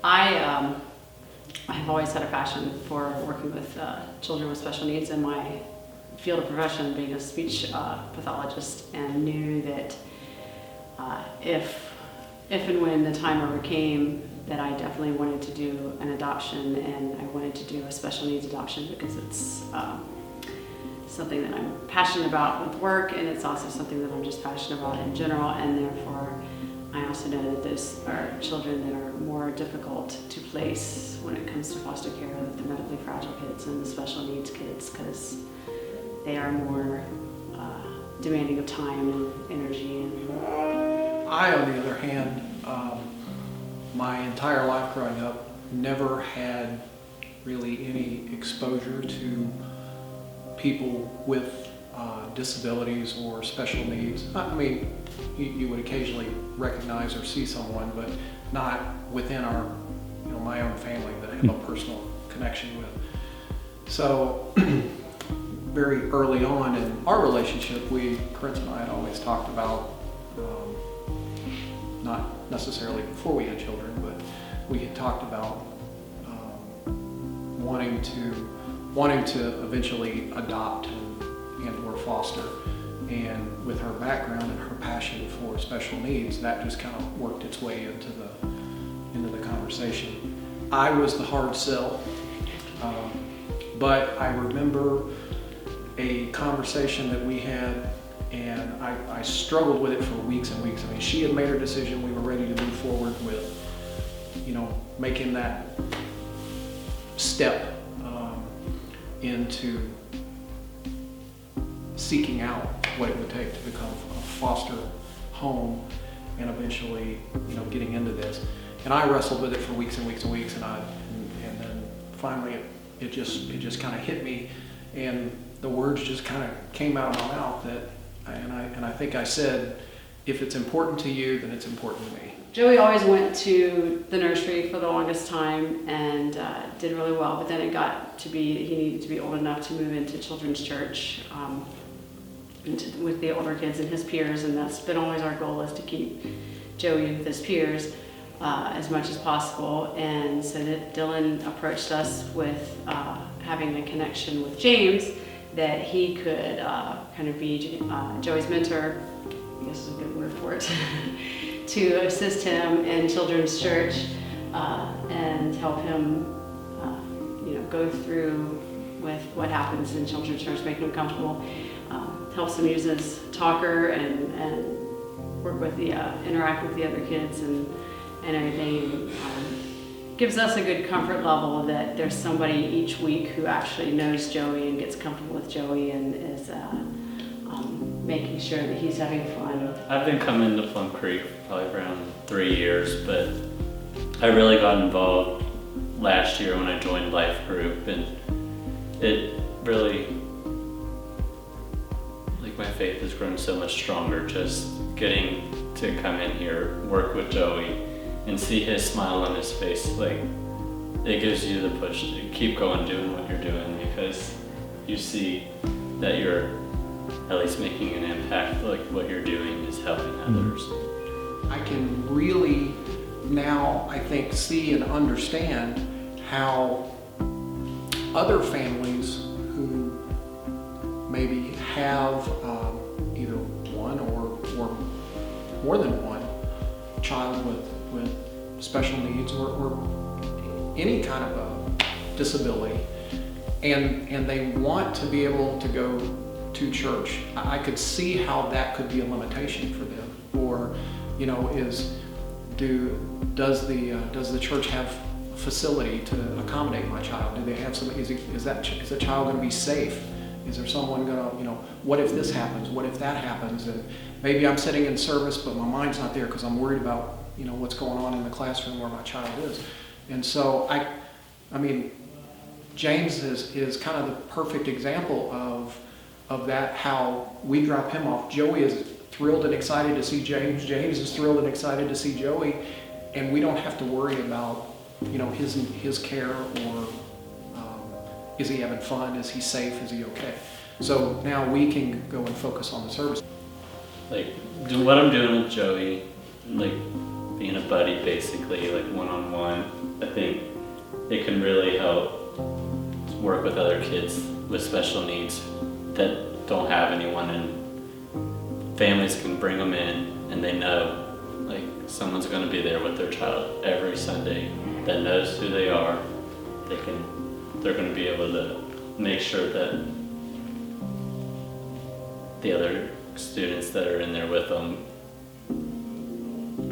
I have always had a passion for working with children with special needs in my field of profession, being a speech pathologist, and knew that if and when the time ever came, that I definitely wanted to do an adoption, and I wanted to do a special needs adoption because it's something that I'm passionate about with work, and it's also something that I'm just passionate about in general, and therefore I also know that those are children that are more difficult to place when it comes to foster care, like the medically fragile kids and the special needs kids, because they are more demanding of time and energy. I, on the other hand, my entire life growing up, never had really any exposure to people with disabilities or special needs. I mean, you would occasionally recognize or see someone, but not within our, my own family that I have a personal connection with. So very early on in our relationship, Corinne and I had always talked about, not necessarily before we had children, but we had talked about wanting to eventually adopt and or foster. And with her background and her passion for special needs, that just kind of worked its way into the conversation. I was the hard sell, but I remember a conversation that we had, and I struggled with it for weeks and weeks. I mean, she had made her decision. We were ready to move forward with, making that step into seeking out what it would take to become a foster home and eventually, getting into this. And I wrestled with it for weeks and weeks and weeks, and then finally it just kind of hit me, and the words just kind of came out of my mouth and I think I said, if it's important to you, then it's important to me. Joey always went to the nursery for the longest time and did really well, but then it got to be, he needed to be old enough to move into children's church with the older kids and his peers, and that's been always our goal, is to keep Joey with his peers as much as possible. And so that Dylan approached us with having a connection with James, that he could kind of be Joey's mentor, I guess is a good word for it, to assist him in children's church and help him go through with what happens in children's church, make him comfortable, helps him use his talker and work with the, interact with the other kids and everything. Gives us a good comfort level that there's somebody each week who actually knows Joey and gets comfortable with Joey and is making sure that he's having fun. I've been coming to Plum Creek probably around 3 years, but I really got involved last year when I joined Life Group, and it really, my faith has grown so much stronger just getting to come in here, work with Joey, and see his smile on his face. It gives you the push to keep going doing what you're doing, because you see that you're at least making an impact, what you're doing is helping others. I can really now, I think, see and understand how other families who maybe have either one or more than one child with special needs or any kind of a disability, and they want to be able to go to church. I could see how that could be a limitation for them. Or, does the church have a facility to accommodate my child? Do they have some? Is the child going to be safe? Is there someone going to, what if this happens? What if that happens? And maybe I'm sitting in service, but my mind's not there because I'm worried about, what's going on in the classroom where my child is. And so I mean, James is kind of the perfect example of that, how we drop him off. Joey is thrilled and excited to see James. James is thrilled and excited to see Joey. And we don't have to worry about, his care or is he having fun? Is he safe? Is he okay? So now we can go and focus on the service. What I'm doing with Joey, being a buddy basically, like one-on-one. I think it can really help work with other kids with special needs that don't have anyone, and families can bring them in and they know like someone's going to be there with their child every Sunday that knows who they are. They're going to be able to make sure that the other students that are in there with them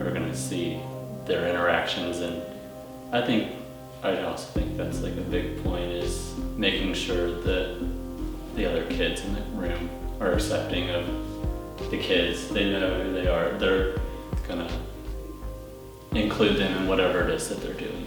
are going to see their interactions. And I also think that's like a big point, is making sure that the other kids in the room are accepting of the kids. They know who they are. They're gonna include them in whatever it is that they're doing.